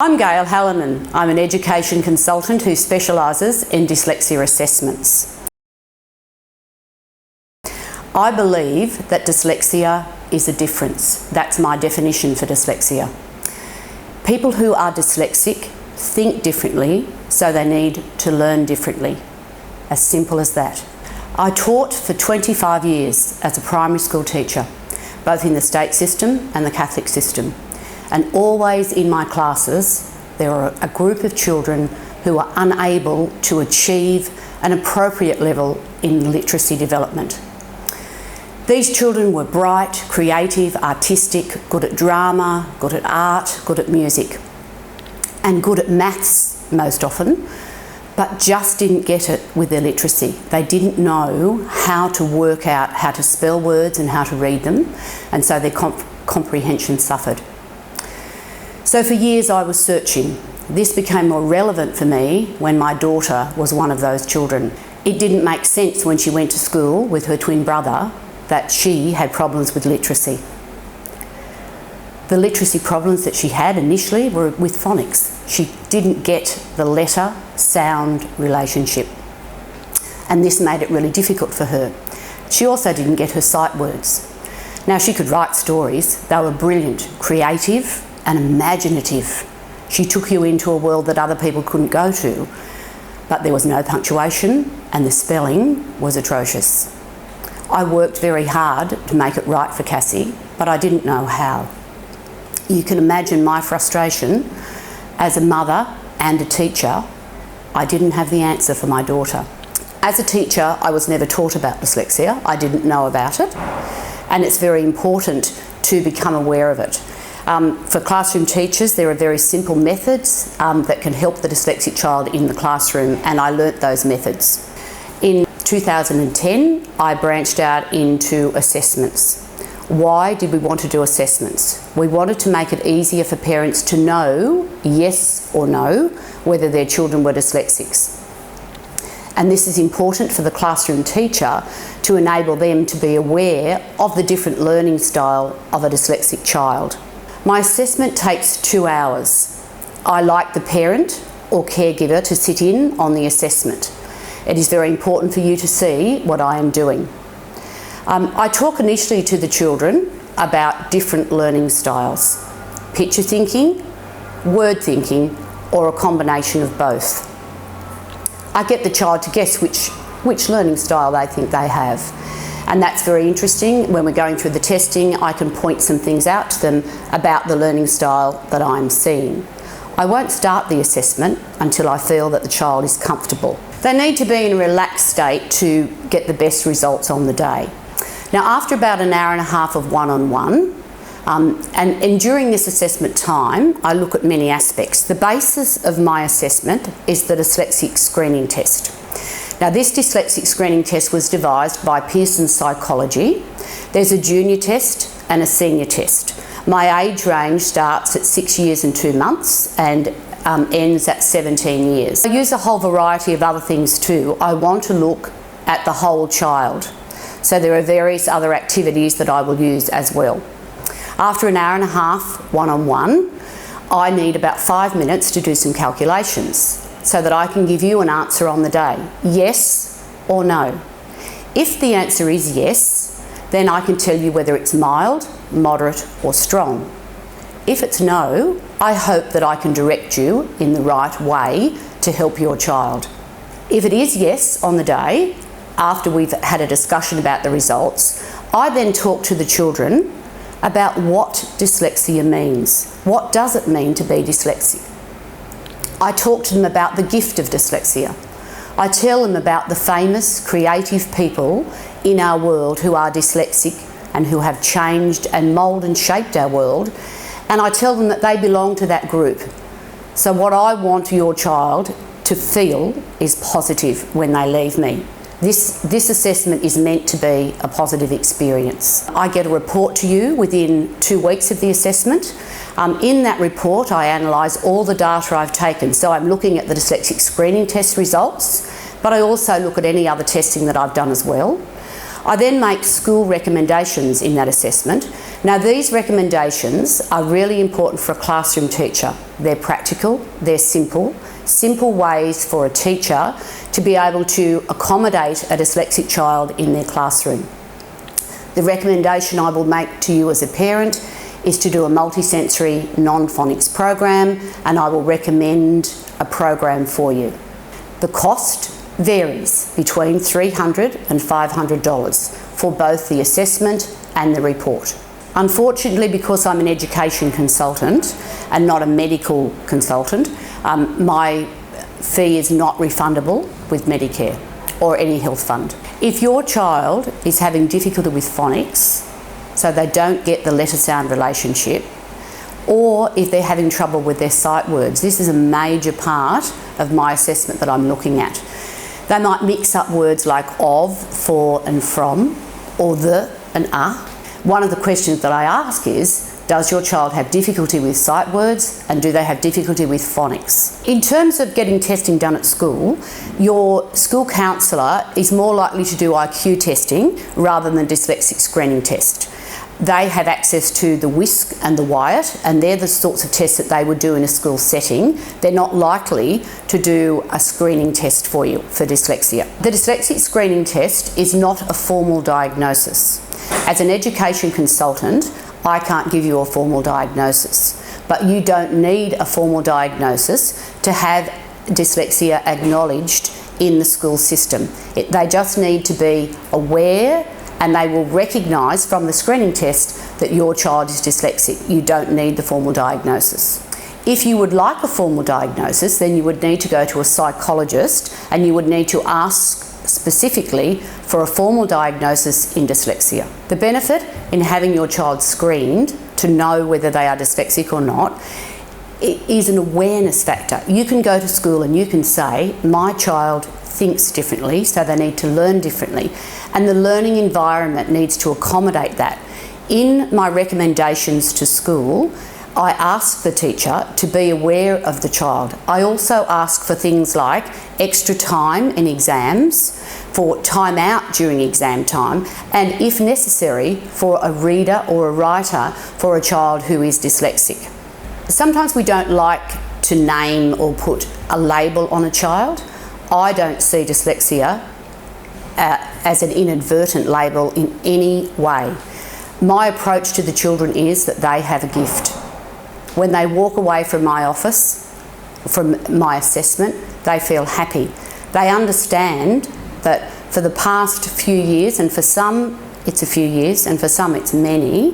I'm Gail Hallinan. I'm an education consultant who specialises in dyslexia assessments. I believe that dyslexia is a difference. That's my definition for dyslexia. People who are dyslexic think differently, so they need to learn differently. As simple as that. I taught for 25 years as a primary school teacher, both in the state system and the Catholic system. And always in my classes, there are a group of children who are unable to achieve an appropriate level in literacy development. These children were bright, creative, artistic, good at drama, good at art, good at music, and good at maths most often, but just didn't get it with their literacy. They didn't know how to work out how to spell words and how to read them, and so their comprehension suffered. So for years I was searching. This became more relevant for me when my daughter was one of those children. It didn't make sense when she went to school with her twin brother that she had problems with literacy. The literacy problems that she had initially were with phonics. She didn't get the letter-sound relationship, and this made it really difficult for her. She also didn't get her sight words. Now, she could write stories. They were brilliant, creative and imaginative. She took you into a world that other people couldn't go to, but there was no punctuation and the spelling was atrocious. I worked very hard to make it right for Cassie, but I didn't know how. You can imagine my frustration as a mother and a teacher. I didn't have the answer for my daughter. As a teacher, I was never taught about dyslexia. I didn't know about it, and it's very important to become aware of it. For classroom teachers, there are very simple methods that can help the dyslexic child in the classroom, and I learnt those methods. In 2010, I branched out into assessments. Why did we want to do assessments? We wanted to make it easier for parents to know, yes or no, whether their children were dyslexics. And this is important for the classroom teacher to enable them to be aware of the different learning style of a dyslexic child. My assessment takes 2 hours. I like the parent or caregiver to sit in on the assessment. It is very important for you to see what I am doing. I talk initially to the children about different learning styles: picture thinking, word thinking, or a combination of both. I get the child to guess which learning style they think they have. And that's very interesting. When we're going through the testing, I can point some things out to them about the learning style that I'm seeing. I won't start the assessment until I feel that the child is comfortable. They need to be in a relaxed state to get the best results on the day. Now, after about an hour and a half of one-on-one, and during this assessment time, I look at many aspects. The basis of my assessment is the dyslexic screening test. Now, this dyslexic screening test was devised by Pearson Psychology. There's a junior test and a senior test. My age range starts at 6 years and 2 months and ends at 17 years. I use a whole variety of other things too. I want to look at the whole child. So there are various other activities that I will use as well. After an hour and a half one-on-one, I need about 5 minutes to do some calculations so that I can give you an answer on the day, yes or no. If the answer is yes, then I can tell you whether it's mild, moderate or strong. If it's no, I hope that I can direct you in the right way to help your child. If it is yes on the day, after we've had a discussion about the results, I then talk to the children about what dyslexia means. What does it mean to be dyslexic? I talk to them about the gift of dyslexia. I tell them about the famous creative people in our world who are dyslexic and who have changed and moulded and shaped our world, and I tell them that they belong to that group. So what I want your child to feel is positive when they leave me. This assessment is meant to be a positive experience. I get a report to you within 2 weeks of the assessment. In that report, I analyse all the data I've taken. So I'm looking at the dyslexic screening test results, but I also look at any other testing that I've done as well. I then make school recommendations in that assessment. Now, these recommendations are really important for a classroom teacher. They're practical, they're simple ways for a teacher to be able to accommodate a dyslexic child in their classroom. The recommendation I will make to you as a parent is to do a multisensory non-phonics program, and I will recommend a program for you. The cost varies between $300 and $500 for both the assessment and the report. Unfortunately, because I'm an education consultant and not a medical consultant, my fee is not refundable with Medicare or any health fund. If your child is having difficulty with phonics, so they don't get the letter-sound relationship, or if they're having trouble with their sight words, this is a major part of my assessment that I'm looking at. They might mix up words like of, for and from, or the and a. One of the questions that I ask is, does your child have difficulty with sight words, and do they have difficulty with phonics? In terms of getting testing done at school, your school counsellor is more likely to do IQ testing rather than dyslexic screening test. They have access to the WISC and the Wyatt, and they're the sorts of tests that they would do in a school setting. They're not likely to do a screening test for you for dyslexia. The dyslexic screening test is not a formal diagnosis. As an education consultant, I can't give you a formal diagnosis, but you don't need a formal diagnosis to have dyslexia acknowledged in the school system. They just need to be aware, and they will recognise from the screening test that your child is dyslexic. You don't need the formal diagnosis. If you would like a formal diagnosis, then you would need to go to a psychologist, and you would need to ask specifically for a formal diagnosis in dyslexia. The benefit in having your child screened to know whether they are dyslexic or not is an awareness factor. You can go to school and you can say, my child thinks differently, so they need to learn differently, and the learning environment needs to accommodate that. In my recommendations to school, I ask the teacher to be aware of the child. I also ask for things like extra time in exams, for time out during exam time, and if necessary, for a reader or a writer for a child who is dyslexic. Sometimes we don't like to name or put a label on a child. I don't see dyslexia as an inadvertent label in any way. My approach to the children is that they have a gift. When they walk away from my office, from my assessment, they feel happy. They understand that for the past few years, and for some it's a few years and for some it's many,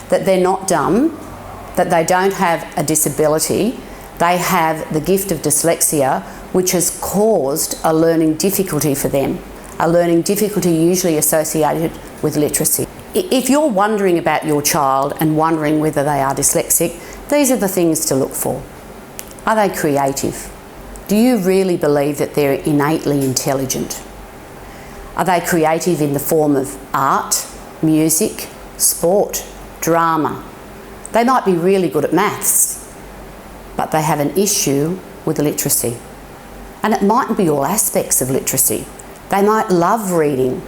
that they're not dumb, that they don't have a disability, they have the gift of dyslexia, which has caused a learning difficulty for them, a learning difficulty usually associated with literacy. If you're wondering about your child and wondering whether they are dyslexic, these are the things to look for. Are they creative? Do you really believe that they're innately intelligent? Are they creative in the form of art, music, sport, drama? They might be really good at maths, but they have an issue with literacy. And it mightn't be all aspects of literacy. They might love reading,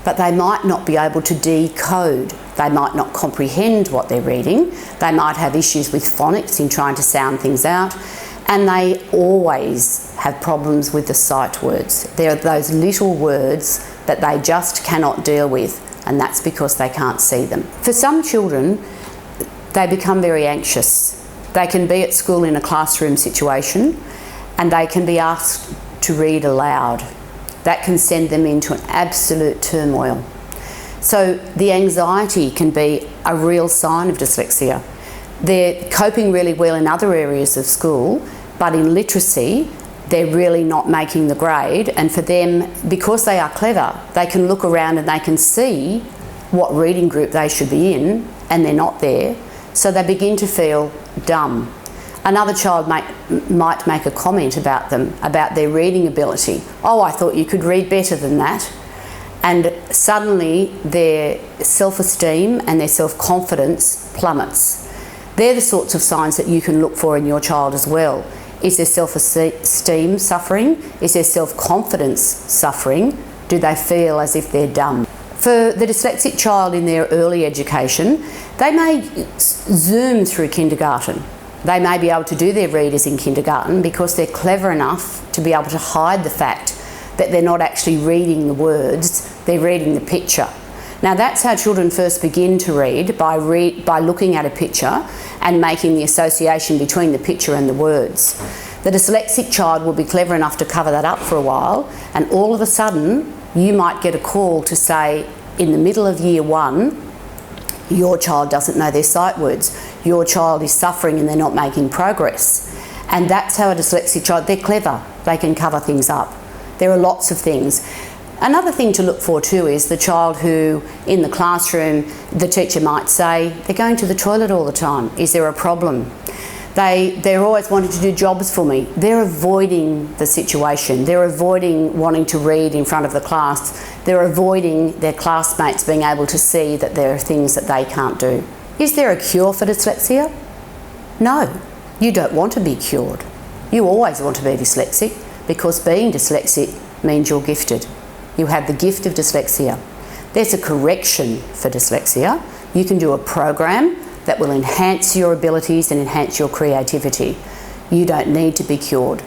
but they might not be able to decode. They might not comprehend what they're reading. They might have issues with phonics in trying to sound things out, and they always have problems with the sight words. There are those little words that they just cannot deal with, and that's because they can't see them. For some children, they become very anxious. They can be at school in a classroom situation, and they can be asked to read aloud. That can send them into an absolute turmoil. So the anxiety can be a real sign of dyslexia. They're coping really well in other areas of school, but in literacy, they're really not making the grade. And for them, because they are clever, they can look around and they can see what reading group they should be in, and they're not there. So they begin to feel dumb. Another child might make a comment about them, about their reading ability. Oh, I thought you could read better than that. And suddenly their self-esteem and their self-confidence plummets. They're the sorts of signs that you can look for in your child as well. Is their self-esteem suffering? Is their self-confidence suffering? Do they feel as if they're dumb? For the dyslexic child in their early education, they may zoom through kindergarten. They may be able to do their readers in kindergarten because they're clever enough to be able to hide the fact that they're not actually reading the words, they're reading the picture. Now that's how children first begin to read, by looking at a picture and making the association between the picture and the words. The dyslexic child will be clever enough to cover that up for a while, and all of a sudden you might get a call to say, in the middle of year 1, your child doesn't know their sight words, your child is suffering and they're not making progress. And that's how a dyslexic child, they're clever, they can cover things up. There are lots of things. Another thing to look for too is the child who, in the classroom, the teacher might say, they're going to the toilet all the time. Is there a problem? They're always wanting to do jobs for me. They're avoiding the situation. They're avoiding wanting to read in front of the class. They're avoiding their classmates being able to see that there are things that they can't do. Is there a cure for dyslexia? No, you don't want to be cured. You always want to be dyslexic, because being dyslexic means you're gifted. You have the gift of dyslexia. There's a correction for dyslexia. You can do a program that will enhance your abilities and enhance your creativity. You don't need to be cured.